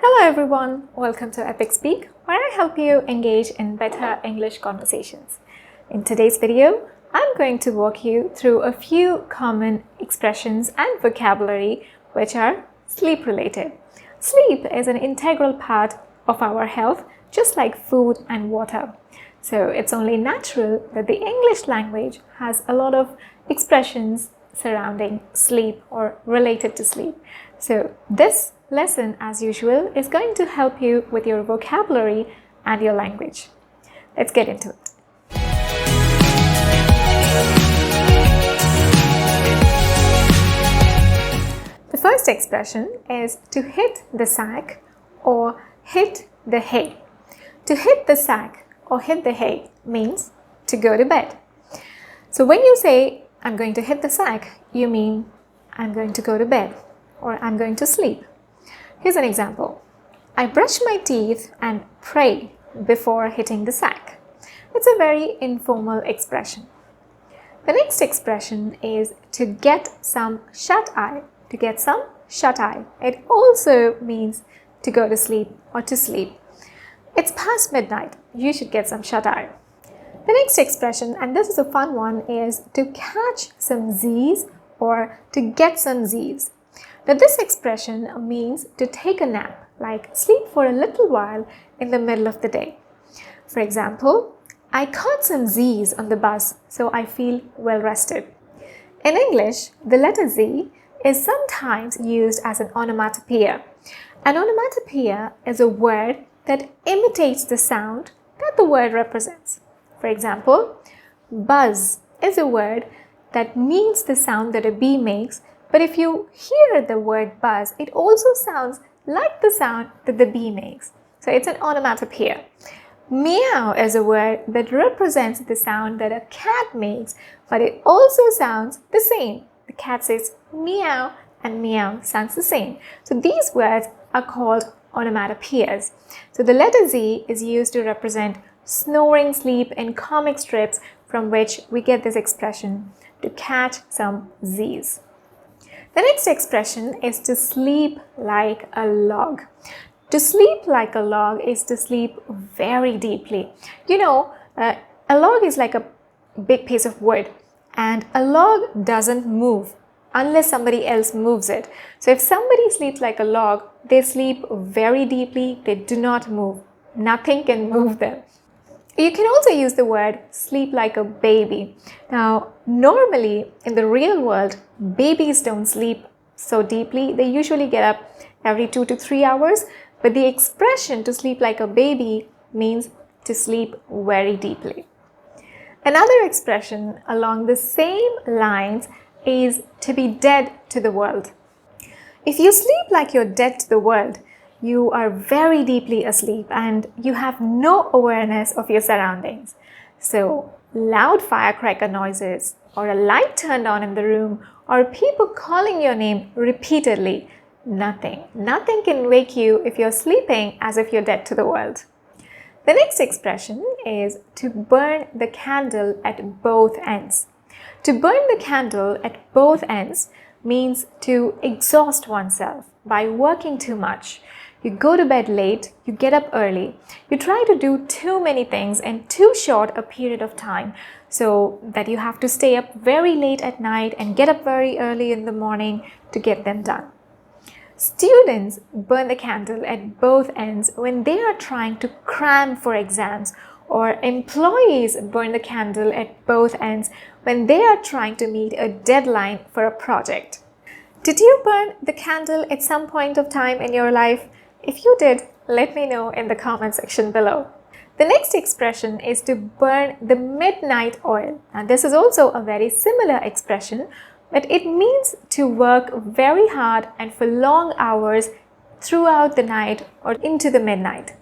Hello everyone, welcome to epicspeak, where I help you engage in better English conversations. In today's video, I'm going to walk you through a few common expressions and vocabulary which are sleep related. Sleep is an integral part of our health, just like food and water. So it's only natural that the English language has a lot of expressions surrounding sleep or related to sleep. So this lesson, as usual, is going to help you with your vocabulary and your language. Let's get into it. The first expression is to hit the sack or hit the hay. To hit the sack or hit the hay means to go to bed. So when you say, I'm going to hit the sack, you mean I'm going to go to bed or I'm going to sleep. Here's an example. I brush my teeth and pray before hitting the sack. It's a very informal expression. The next expression is to get some shut-eye. To get some shut-eye. It also means to go to sleep or to sleep. It's past midnight. You should get some shut-eye. The next expression, and this is a fun one, is to catch some Z's or to get some Z's. Now this expression means to take a nap, like sleep for a little while in the middle of the day. For example, I caught some Z's on the bus, so I feel well rested. In English, the letter Z is sometimes used as an onomatopoeia. An onomatopoeia is a word that imitates the sound that the word represents. For example, buzz is a word that means the sound that a bee makes, but if you hear the word buzz, it also sounds like the sound that the bee makes. So it's an onomatopoeia. Meow is a word that represents the sound that a cat makes, but it also sounds the same. The cat says meow and meow sounds the same. So these words are called onomatopoeias. So the letter Z is used to represent snoring sleep in comic strips, from which we get this expression, to catch some Z's. The next expression is to sleep like a log. To sleep like a log is to sleep very deeply. You know, a log is like a big piece of wood, and a log doesn't move unless somebody else moves it. So if somebody sleeps like a log, they sleep very deeply, they do not move. Nothing can move them. You can also use the word sleep like a baby. Now, normally in the real world, babies don't sleep so deeply. They usually get up every 2 to 3 hours, but the expression to sleep like a baby means to sleep very deeply. Another expression along the same lines is to be dead to the world. If you sleep like you're dead to the world, you are very deeply asleep and you have no awareness of your surroundings. So loud firecracker noises or a light turned on in the room or people calling your name repeatedly, nothing can wake you if you're sleeping as if you're dead to the world. The next expression is to burn the candle at both ends. To burn the candle at both ends means to exhaust oneself by working too much. You go to bed late, you get up early, you try to do too many things in too short a period of time, so that you have to stay up very late at night and get up very early in the morning to get them done. Students burn the candle at both ends when they are trying to cram for exams, or employees burn the candle at both ends when they are trying to meet a deadline for a project. Did you burn the candle at some point of time in your life? If you did, let me know in the comment section below. The next expression is to burn the midnight oil. And this is also a very similar expression, but it means to work very hard and for long hours throughout the night or into the midnight.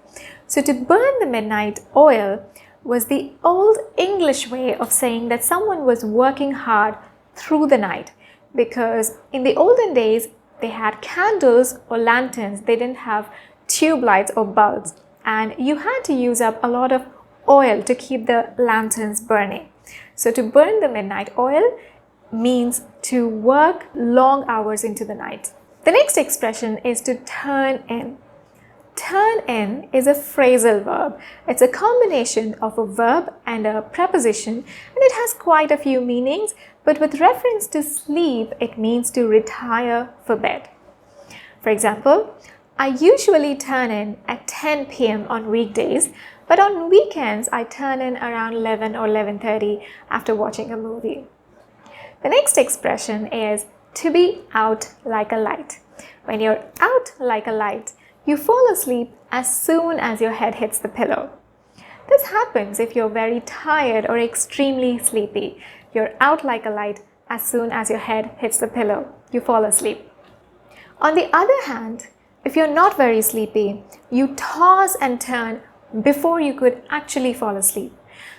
So to burn the midnight oil was the old English way of saying that someone was working hard through the night, because in the olden days, they had candles or lanterns. They didn't have tube lights or bulbs, and you had to use up a lot of oil to keep the lanterns burning. So to burn the midnight oil means to work long hours into the night. The next expression is to turn in. turn in is a phrasal verb. It's a combination of a verb and a preposition, and it has quite a few meanings, but with reference to sleep, it means to retire for bed. For example, I usually turn in at 10 p.m. on weekdays, but on weekends I turn in around 11 or 11:30 after watching a movie. The next expression is to be out like a light. When you're out like a light, you fall asleep as soon as your head hits the pillow. This happens if you're very tired or extremely sleepy. You're out like a light as soon as your head hits the pillow. You fall asleep. On the other hand, if you're not very sleepy, you toss and turn before you could actually fall asleep.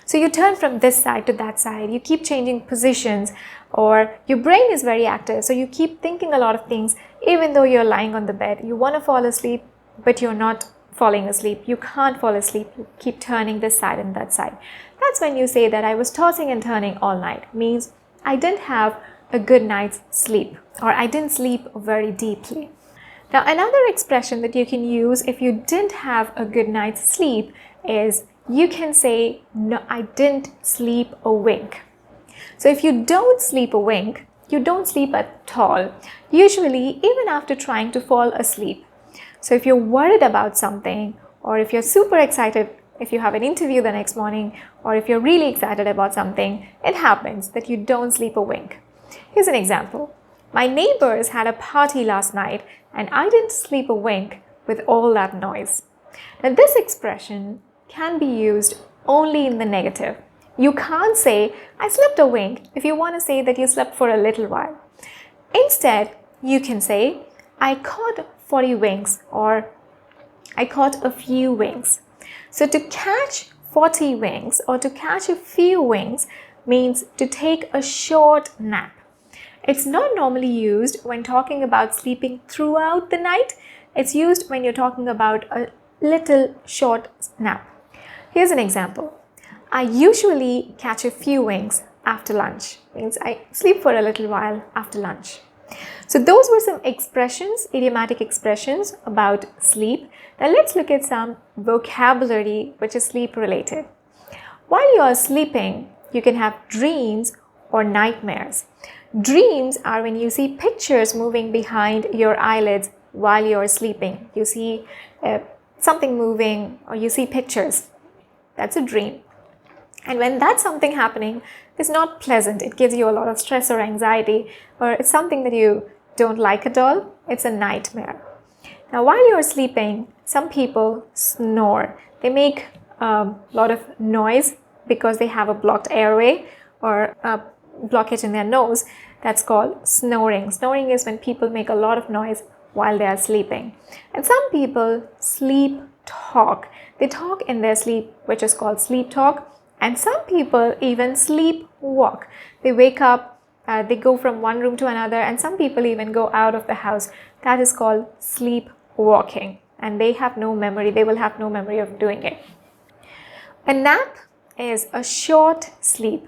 So you turn from this side to that side, you keep changing positions, or your brain is very active, so you keep thinking a lot of things even though you're lying on the bed. You want to fall asleep, but you're not falling asleep. You can't fall asleep. You keep turning this side and that side. That's when you say that I was tossing and turning all night. Means I didn't have a good night's sleep, or I didn't sleep very deeply. Now, another expression that you can use if you didn't have a good night's sleep is you can say, no, I didn't sleep a wink. So if you don't sleep a wink, you don't sleep at all, usually even after trying to fall asleep. So if you're worried about something, or if you're super excited, if you have an interview the next morning, or if you're really excited about something, it happens that you don't sleep a wink. Here's an example. My neighbors had a party last night and I didn't sleep a wink with all that noise. Now this expression can be used only in the negative. You can't say, I slept a wink if you want to say that you slept for a little while. Instead, you can say, I caught 40 winks, or I caught a few winks. So to catch 40 winks or to catch a few winks means to take a short nap. It's not normally used when talking about sleeping throughout the night. It's used when you're talking about a little short nap. Here's an example. I usually catch a few winks after lunch. Means I sleep for a little while after lunch. So those were some expressions, idiomatic expressions about sleep. Now let's look at some vocabulary which is sleep related. While you are sleeping, you can have dreams or nightmares. Dreams are when you see pictures moving behind your eyelids while you're sleeping. You see something moving, or you see pictures. That's a dream. And when that's something happening, it's not pleasant. It gives you a lot of stress or anxiety, or it's something that you don't like at all. It's a nightmare. Now, while you're sleeping, some people snore. They make a lot of noise because they have a blocked airway or a blockage in their nose. That's called snoring. Snoring is when people make a lot of noise while they are sleeping. And some people sleep talk. They talk in their sleep, which is called sleep talk. And some people even sleep walk. They wake up, they go from one room to another, and some people even go out of the house. That is called sleep walking. And they have no memory. They will have no memory of doing it. A nap is a short sleep.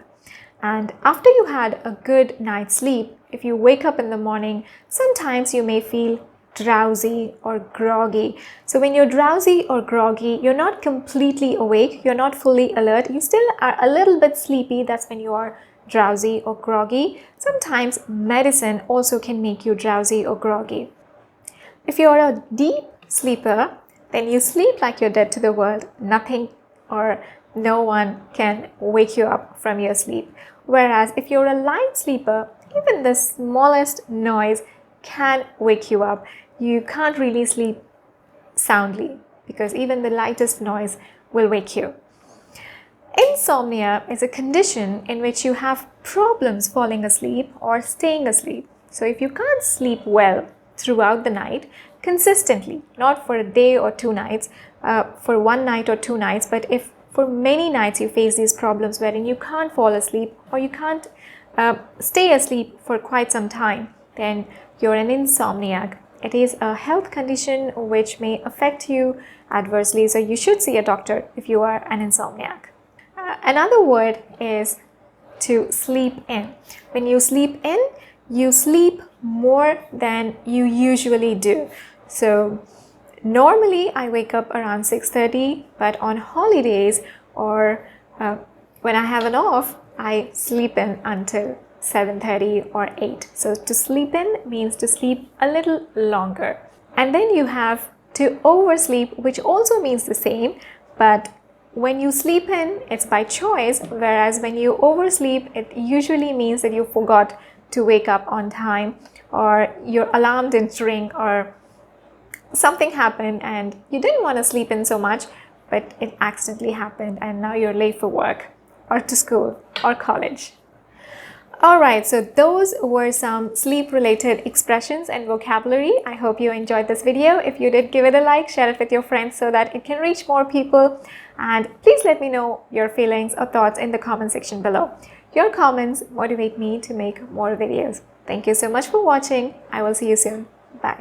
And after you had a good night's sleep, if you wake up in the morning, sometimes you may feel drowsy or groggy. So when you're drowsy or groggy, you're not completely awake, you're not fully alert, you still are a little bit sleepy. That's when you are drowsy or groggy. Sometimes medicine also can make you drowsy or groggy. If you're a deep sleeper, then you sleep like you're dead to the world. Nothing or no one can wake you up from your sleep. Whereas if you're a light sleeper, even the smallest noise can wake you up. You can't really sleep soundly because even the lightest noise will wake you. Insomnia is a condition in which you have problems falling asleep or staying asleep. So if you can't sleep well throughout the night, consistently, not for a day or 2 nights, for 1 night or 2 nights, but if for many nights you face these problems wherein you can't fall asleep or you can't stay asleep for quite some time, then you're an insomniac. It is a health condition which may affect you adversely, so you should see a doctor if you are an insomniac. Another word is to sleep in. When you sleep in, you sleep more than you usually do. So Normally, I wake up around 6:30, but on holidays or when I have an off, I sleep in until 7:30 or 8. So to sleep in means to sleep a little longer. And then you have to oversleep, which also means the same, but when you sleep in, it's by choice, whereas when you oversleep, it usually means that you forgot to wake up on time, or your alarm didn't ring, or something happened and you didn't want to sleep in so much, but it accidentally happened and now you're late for work or to school or college. Alright, so those were some sleep-related expressions and vocabulary. I hope you enjoyed this video. If you did, give it a like, share it with your friends so that it can reach more people. And please let me know your feelings or thoughts in the comment section below. Your comments motivate me to make more videos. Thank you so much for watching. I will see you soon. Bye.